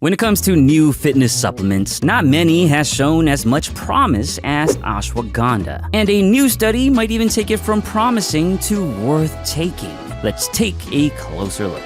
When it comes to new fitness supplements, not many has shown as much promise as ashwagandha. And a new study might even take it from promising to worth taking. Let's take a closer look.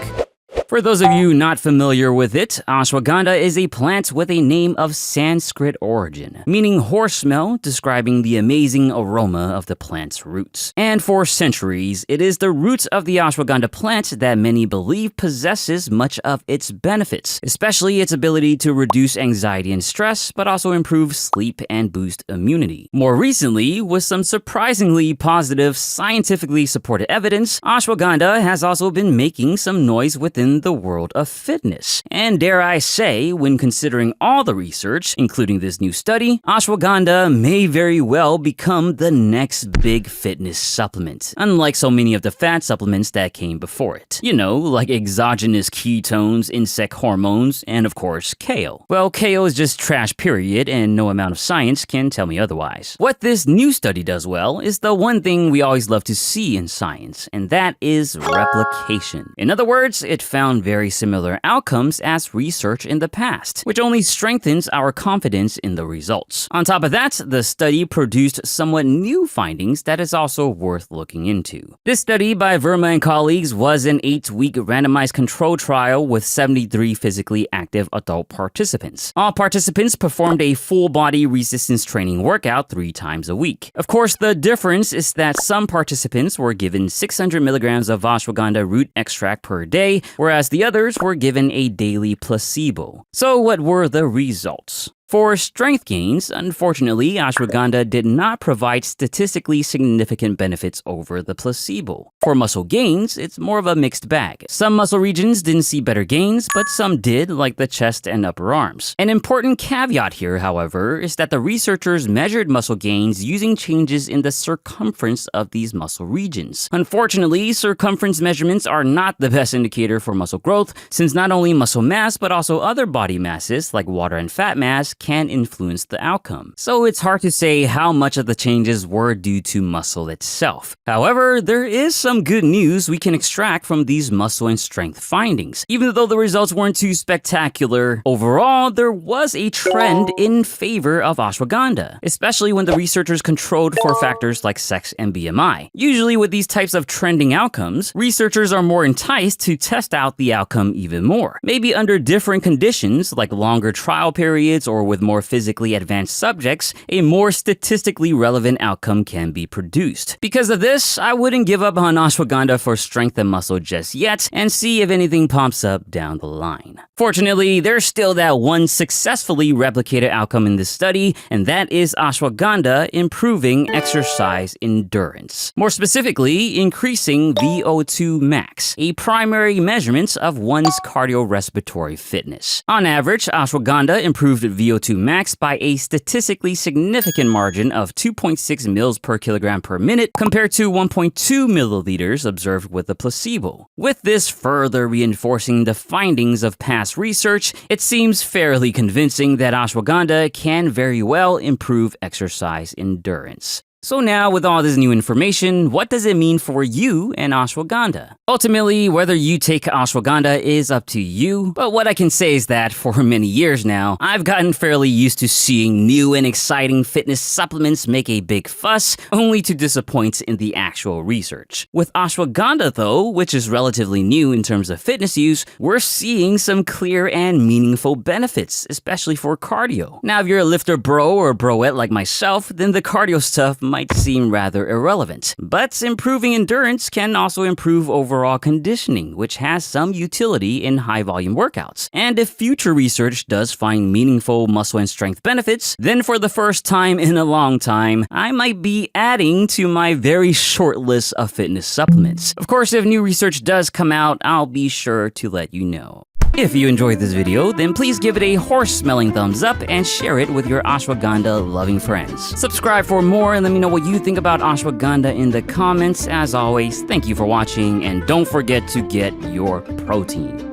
For those of you not familiar with it, ashwagandha is a plant with a name of Sanskrit origin, meaning horse smell, describing the amazing aroma of the plant's roots. And for centuries, it is the roots of the ashwagandha plant that many believe possesses much of its benefits, especially its ability to reduce anxiety and stress, but also improve sleep and boost immunity. More recently, with some surprisingly positive, scientifically supported evidence, ashwagandha has also been making some noise within the world of fitness. And dare I say, when considering all the research, including this new study, ashwagandha may very well become the next big fitness supplement, unlike so many of the fat supplements that came before it. You know, like exogenous ketones, insect hormones, and of course, kale. Well, kale is just trash period, and no amount of science can tell me otherwise. What this new study does well is the one thing we always love to see in science, and that is replication. In other words, it found very similar outcomes as research in the past, which only strengthens our confidence in the results. On top of that, the study produced somewhat new findings that is also worth looking into. This study by Verma and colleagues was an 8-week randomized control trial with 73 physically active adult participants. All participants performed a full-body resistance training workout 3 times a week. Of course, the difference is that some participants were given 600 milligrams of ashwagandha root extract per day, whereas the others were given a daily placebo. So what were the results? For strength gains, unfortunately, ashwagandha did not provide statistically significant benefits over the placebo. For muscle gains, it's more of a mixed bag. Some muscle regions didn't see better gains, but some did, like the chest and upper arms. An important caveat here, however, is that the researchers measured muscle gains using changes in the circumference of these muscle regions. Unfortunately, circumference measurements are not the best indicator for muscle growth, since not only muscle mass, but also other body masses, like water and fat mass, can influence the outcome. So it's hard to say how much of the changes were due to muscle itself. However, there is some good news we can extract from these muscle and strength findings. Even though the results weren't too spectacular, overall, there was a trend in favor of ashwagandha, especially when the researchers controlled for factors like sex and BMI. Usually with these types of trending outcomes, researchers are more enticed to test out the outcome even more. Maybe under different conditions, like longer trial periods or with more physically advanced subjects, a more statistically relevant outcome can be produced. Because of this, I wouldn't give up on ashwagandha for strength and muscle just yet, and see if anything pops up down the line. Fortunately, there's still that one successfully replicated outcome in this study, and that is ashwagandha improving exercise endurance. More specifically, increasing VO2 max, a primary measurement of one's cardiorespiratory fitness. On average, ashwagandha improved VO2 max by a statistically significant margin of 2.6 mils per kilogram per minute compared to 1.2 milliliters observed with the placebo. With this further reinforcing the findings of past research, it seems fairly convincing that ashwagandha can very well improve exercise endurance. So now, with all this new information, what does it mean for you and ashwagandha? Ultimately, whether you take ashwagandha is up to you, but what I can say is that for many years now, I've gotten fairly used to seeing new and exciting fitness supplements make a big fuss, only to disappoint in the actual research. With ashwagandha though, which is relatively new in terms of fitness use, we're seeing some clear and meaningful benefits, especially for cardio. Now, if you're a lifter bro or broette like myself, then the cardio stuff might seem rather irrelevant. But improving endurance can also improve overall conditioning, which has some utility in high-volume workouts. And if future research does find meaningful muscle and strength benefits, then for the first time in a long time, I might be adding to my very short list of fitness supplements. Of course, if new research does come out, I'll be sure to let you know. If you enjoyed this video, then please give it a horse-smelling thumbs up and share it with your ashwagandha-loving friends. Subscribe for more and let me know what you think about ashwagandha in the comments. As always, thank you for watching and don't forget to get your protein.